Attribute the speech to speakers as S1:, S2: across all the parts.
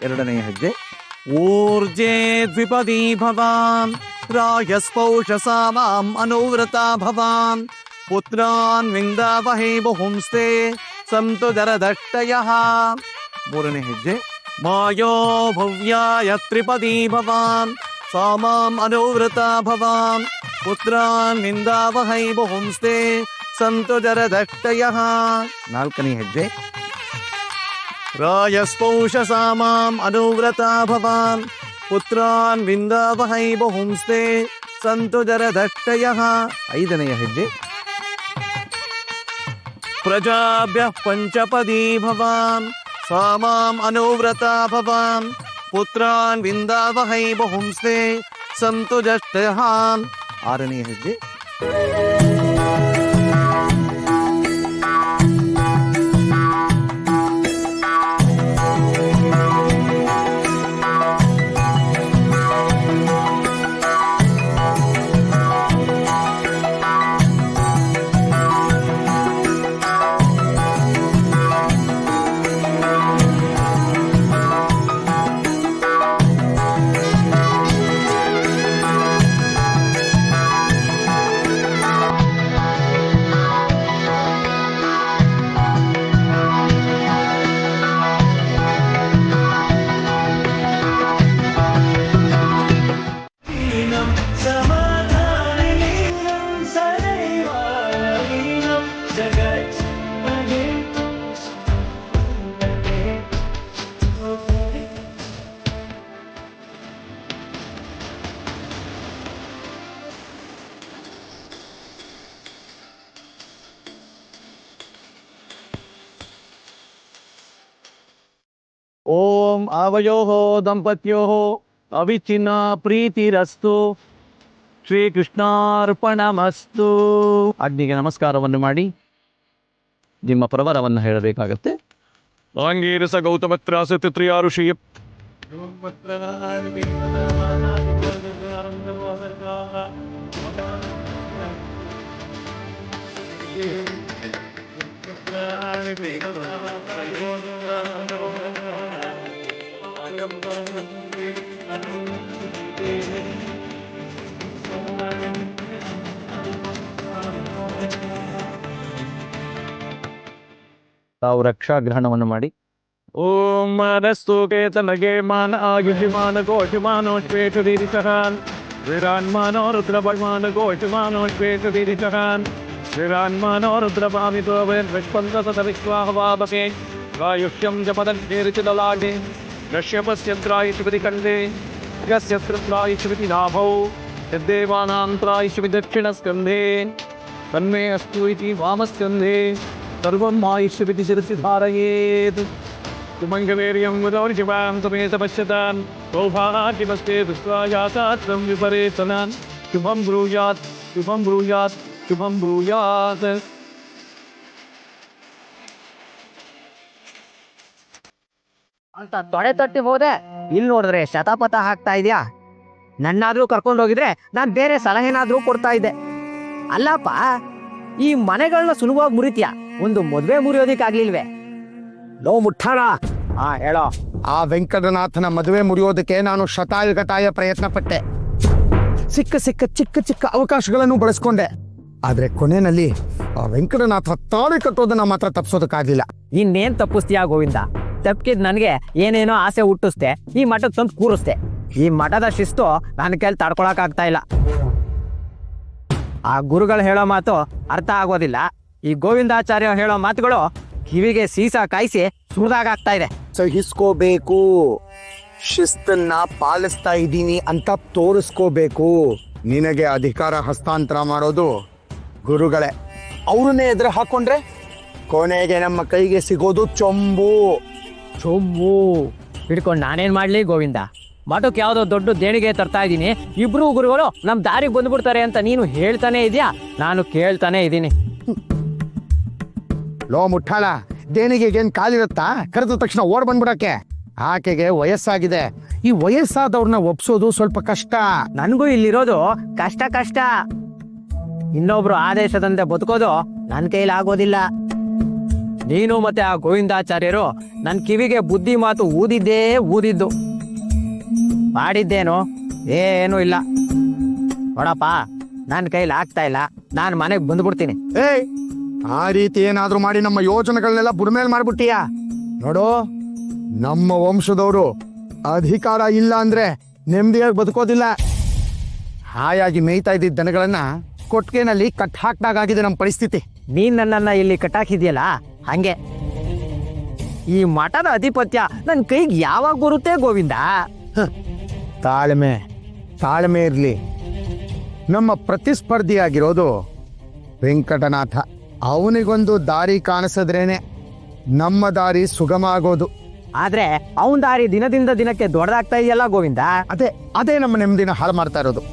S1: ಎರಡನೆಯ ಹೆಜ್ಜೆ ಊರ್ಜೆ ದ್ವಿಪದಿ ಭವಾನ್ ರಾಯಸ್ಪೌಷಸಾಮಾಂ ಅನುವ್ರತ ಭವಾನ್ ಪುತ್ರಾನ್ ವಿಂದಾವಹೇ ಬಹುಂಸ್ತೆ ಸಂತು ಜರದಟ್ಟಯಃ. ಮೂರನೇ ಹೆಜ್ಜೆ ಮಾಯೋ ಭವ್ಯಾಯ ತ್ರಿಪದಿ ಭವಾನ್ ಸಾಮಾಂ ಅನುವ್ರತ ಭವಾನ್ ಪುತ್ರಾನ್ ವಿಂದಾವಹೈ ಬಹುಂಸ್ತೆ ಸಂತು ಜರದಟ್ಟಯಃ. ನಾಲ್ಕನೇ ಹೆಜ್ಜೆ ರಾಯಸ್ಪೌಷಸಾಮಾಂ ಅನುವ್ರತ ಭವಾನ್ ಪುತ್ರಾನ್ ವಿಂದಾವಹೈ ಬಹುಂಸ್ತೆ ಸಂತು ಜರದಟ್ಟಯಃ. ಐದನೆಯ ಹೆಜ್ಜೆ ಪ್ರಜಾಭ್ಯಃ ಪಂಚಪದಿ ಭವಾನ್ ಸಾಮಾಂ ಅನುವ್ರತ ಭವಾನ್ ಪುತ್ರಾನ್ ವಿಂದಾವಹೈ ಬಹುಂಸ್ತೆ ಸಂತು ಜಟ್ಟಯಃ. ಆರನೆಯ ಹೆಜ್ಜೆ ಓಂ ಅವಯೋಃ ದಂಪತ್ಯೋಃ ಅವಿಚ್ಛಿನ್ನ ಪ್ರೀತಿರಸ್ತು. ಶ್ರೀಕೃಷ್ಣಾರ್ಪಣಮಸ್ತು. ಅಗ್ನಿಗೆ ನಮಸ್ಕಾರವನ್ನು ಮಾಡಿ ನಿಮ್ಮ ಪ್ರವರವನ್ನು ಹೇಳಬೇಕಾಗತ್ತೆ. ಆಂಗೀರಸ ಗೌತಮತ್ರಾಸ ತ್ರಿಯ ಋಷಿ ತಾವು ರಕ್ಷಾಗ್ರಹಣವನ್ನು ಮಾಡಿ. ಓಂ ಮನಸ್ತು ಕೇತನಗೆ ಮಾನ ಆಯುಷಿಮಾನ ಗೋಷಿಮಾನೋಶ್ವೇಷದೀರಿಚಹಾನ್ ಶ್ರೀರಾನ್ಮಾನೋ ರುದ್ರಭಮಾನ ಗೋಷಿಮಾನೋಶ್ವೇಷದೀರಿಚಹಾನ್ ಶ್ರೀರಾನ್ಮಾನೋ ರುದ್ರಭಾಮಿತೋ ವಿಷ್ಪಂದಸತ ವಿಶ್ವಾಹವಾಭಕೆ ಗಾಯುಷ್ಯಂ ಜಪದೀರಿಚಿದಲಾಗೆ ದಶ್ಯಪಸ್ಯತ್ರಾಯಿಷುವಿಧಿ ಕಂಡೆ ಯಸ್ಯತ್ರಾಯಿಷುವಿಧಿ ನಾಭೌ ಯದ್ದೇವಾನಾಂತ್ರಾಯಿಷುವಿ ದಕ್ಷಿಣಸ್ಕಂಧೆ ತನ್ಮೇ ಅಸ್ತು ಇತಿ ವಾಮಸ್ಕಂಧೆ ಸರ್ವಂ ಆಯುಷ್ಯವಿತಿ ಶಿರಸಿ ಧಾರಯೇತ್. ಸುಮಂಗಲೇರ್ಯಂ ವದೌರ್ಜಿವಾಂ ತಮೇತ ಪಶ್ಯತಾನ್ ಸೌಭಾಗ್ಯವಸ್ತೆ ದೃಷ್ಟ್ವಾಯಾತಾತ್ ತ್ವಂ ವಿಪರೇತನಾನ್ ಶುಭಂ ಬ್ರೂಯಾತ್ ಶುಭಂ ಬ್ರೂಯಾತ್ ಶುಭಂ ಬ್ರೂಯಾತ್.
S2: ಅಂತ ತೊಡೆ ತಟ್ಟಿ ಹೋದೆ. ಇಲ್ಲಿ ನೋಡಿದ್ರೆ ಶತಪಥ ಹಾಕ್ತಾ ಇದೆಯಾ? ನನ್ನಾದ್ರೂ ಕರ್ಕೊಂಡು ಹೋಗಿದ್ರೆ ನಾನು ಬೇರೆ ಸಲಹೆನಾದ್ರೂ ಕೊಡ್ತಾ ಇದ್ದೆ. ಅಲ್ಲಪ್ಪ, ಈ ಮನೆಗಳನ್ನ ಸುಲಭವಾಗಿ ಮುರಿತೀಯ, ಒಂದು ಮದುವೆ ಮುರಿಯೋದಿಕ್ಕಾಗ್ಲಿಲ್ವೇ?
S3: ಲೋ ಮುಠಾಣ, ಹೇಳೋ. ಆ ವೆಂಕಟನಾಥನ ಮದುವೆ ಮುರಿಯೋದಕ್ಕೆ ನಾನು ಶತಾಯುಗತಾಯ ಪ್ರಯತ್ನ ಪಟ್ಟೆ. ಸಿಕ್ಕ ಚಿಕ್ಕ ಚಿಕ್ಕ ಅವಕಾಶಗಳನ್ನು ಬಳಸ್ಕೊಂಡೆ. ಆದ್ರೆ ಕೊನೆಯಲ್ಲಿ ಆ ವೆಂಕಟನಾಥ ತಾಳಿ ಕಟ್ಟೋದನ್ನ ಮಾತ್ರ ತಪ್ಪಿಸೋದಕ್ಕಾಗ್ಲಿಲ್ಲ.
S2: ಇನ್ನೇನ್ ತಪ್ಪಿಸ್ತೀಯ ಗೋವಿಂದ? ತಪ್ಪಿದ್ ನನಗೆ ಏನೇನೋ ಆಸೆ ಹುಟ್ಟಿಸ್ದೆ, ಈ ಮಠಕ್ಕೆ ತಂದು ಕೂರಿಸ್ದೆ. ಈ ಮಠದ ಶಿಸ್ತು ನನ್ನ ಕೈಲಿ ತಡ್ಕೊಳಕ್ ಆಗ್ತಾ ಇಲ್ಲ. ಆ ಗುರುಗಳು ಹೇಳೋ ಮಾತು ಅರ್ಥ ಆಗೋದಿಲ್ಲ. ಈ ಗೋವಿಂದಾಚಾರ್ಯ ಹೇಳೋ ಮಾತುಗಳು ಕಿವಿಗೆ ಸೀಸ ಕಾಯಿಸಿ ಸುರಿದಾಗ್ತಾ ಇದೆ.
S3: ಸಹಿಸ್ಕೋಬೇಕು, ಶಿಸ್ತನ್ನ ಪಾಲಿಸ್ತಾ ಇದ್ದೀನಿ ಅಂತ ತೋರಿಸ್ಕೋಬೇಕು. ನಿನಗೆ ಅಧಿಕಾರ ಹಸ್ತಾಂತರ ಮಾಡೋದು ಗುರುಗಳೇ. ಅವ್ರನ್ನೇ ಎದುರು ಹಾಕೊಂಡ್ರೆ ಕೊನೆಗೆ ನಮ್ಮ ಕೈಗೆ ಸಿಗೋದು ಚೊಂಬು.
S2: ಹಿಡ್ಕೊಂಡು ನಾನೇನ್ ಮಾಡ್ಲಿ ಗೋವಿಂದ? ಮಠಕ್ಕೆ ಯಾವ್ದೋ ದೊಡ್ಡ ದೇಣಿಗೆ ತರ್ತಾ ಇದ್ದೀನಿ, ಇಬ್ರು ಗುರುಗಳು ನಮ್ ದಾರಿಗೆ ಬಂದ್ಬಿಡ್ತಾರೆ ಅಂತ ನೀನು ಹೇಳ್ತಾನೆ ಇದೆಯಾ? ನಾನು ಕೇಳ್ತಾನೆ ಇದ್ದೀನಿ.
S3: ಲೋ ಮುಠಾಳ, ದೇಣಿಗೆಗೇನ್ ಕಾಲಿರುತ್ತಾ? ಕರೆದ ತಕ್ಷಣ ಓಡ್ ಬಂದ್ಬಿಡಕ್ಕೆ. ಆಕೆಗೆ ವಯಸ್ಸಾಗಿದೆ. ಈ ವಯಸ್ಸಾದವ್ರನ್ನ ಒಪ್ಸೋದು ಸ್ವಲ್ಪ ಕಷ್ಟ.
S2: ನನ್ಗೂ ಇಲ್ಲಿರೋದು ಕಷ್ಟ. ಇನ್ನೊಬ್ರು ಆದೇಶದಂತೆ ಬದುಕೋದು ನನ್ನ ಕೈಲಿ ಆಗೋದಿಲ್ಲ. ನೀನು ಮತ್ತೆ ಆ ಗೋವಿಂದಾಚಾರ್ಯರು ನನ್ನ ಕಿವಿಗೆ ಬುದ್ಧಿ ಮಾತು ಊದಿದ್ದು ಮಾಡಿದ್ದೇನು ಏನೂ ಇಲ್ಲ. ನೋಡಪ್ಪ, ನನ್ನ ಕೈಲಿ ಆಗ್ತಾ ಇಲ್ಲ, ನಾನು ಮನೆಗೆ ಬಂದ್ಬಿಡ್ತೀನಿ.
S3: ಏಯ್, ಆ ರೀತಿ ಏನಾದ್ರೂ ಮಾಡಿ ನಮ್ಮ ಯೋಜನೆಗಳನ್ನೆಲ್ಲ ಬುಡಮೇಲ್ ಮಾಡ್ಬಿಟ್ಟಿಯಾ? ನೋಡು, ನಮ್ಮ ವಂಶದವರು ಅಧಿಕಾರ ಇಲ್ಲ ಅಂದ್ರೆ ನೆಮ್ಮದಿಯಾಗಿ ಬದುಕೋದಿಲ್ಲ. ಹಾಯಾಗಿ ಮೇಯ್ತಾ ಇದ್ದಿದ್ದ ದನಗಳನ್ನ ಕೊಟ್ಟಿಗೆನಲ್ಲಿ ಕಟ್ ಹಾಕ್ದಾಗಿದೆ ನಮ್ಮ ಪರಿಸ್ಥಿತಿ.
S2: ನೀನ್ ನನ್ನನ್ನ ಇಲ್ಲಿ ಕಟ್ಟಾಕಿದ್ಯಲ್ಲ, ಹಂಗೆ ಈ ಮಠದ ಅಧಿಪತ್ಯ ನನ್ನ ಕೈಗೆ ಯಾವಾಗ ಬರುತ್ತೆ ಗೋವಿಂದ?
S3: ತಾಳ್ಮೆ ಇರ್ಲಿ. ನಮ್ಮ ಪ್ರತಿಸ್ಪರ್ಧಿಯಾಗಿರೋದು ವೆಂಕಟನಾಥ. ಅವನಿಗೊಂದು ದಾರಿ ಕಾಣಿಸಿದ್ರೇನೆ ನಮ್ಮ ದಾರಿ ಸುಗಮ ಆಗೋದು.
S2: ಆದ್ರೆ ಅವನ್ ದಾರಿ ದಿನದಿಂದ ದಿನಕ್ಕೆ ದೊಡ್ಡದಾಗ್ತಾ ಇದೆಯಲ್ಲ ಗೋವಿಂದ.
S3: ಅದೇ ನಮ್ಮ ನೆಮ್ಮದಿನ ಹಾಳು ಮಾಡ್ತಾ ಇರೋದು.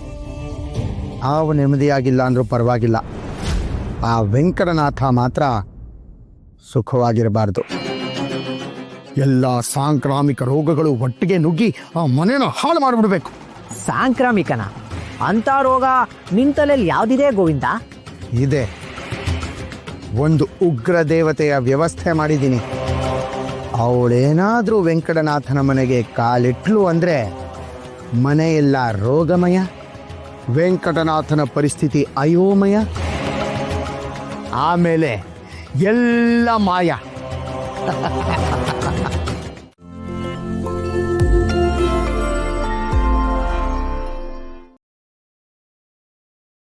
S3: ನಾವು ನೆಮ್ಮದಿಯಾಗಿಲ್ಲ ಅಂದ್ರೂ ಪರವಾಗಿಲ್ಲ, ಆ ವೆಂಕಟನಾಥ ಮಾತ್ರ ಸುಖವಾಗಿರಬಾರ್ದು. ಎಲ್ಲ ಸಾಂಕ್ರಾಮಿಕ ರೋಗಗಳು ಒಟ್ಟಿಗೆ ನುಗ್ಗಿ ಆ ಮನೆನ ಹಾಳು ಮಾಡಿಬಿಡ್ಬೇಕು.
S2: ಸಾಂಕ್ರಾಮಿಕನ ಅಂತ ರೋಗ ನಿಂತಲಲ್ಲಿ ಯಾವ್ದಿದೆ ಗೋವಿಂದ?
S3: ಇದೆ, ಒಂದು ಉಗ್ರ ದೇವತೆಯ ವ್ಯವಸ್ಥೆ ಮಾಡಿದ್ದೀನಿ. ಅವಳೇನಾದ್ರೂ ವೆಂಕಟನಾಥನ ಮನೆಗೆ ಕಾಲಿಟ್ಲು ಅಂದ್ರೆ ಮನೆಯೆಲ್ಲ ರೋಗಮಯ, ವೆಂಕಟನಾಥನ ಪರಿಸ್ಥಿತಿ ಅಯೋಮಯ, ಆಮೇಲೆ ಎಲ್ಲ ಮಾಯ.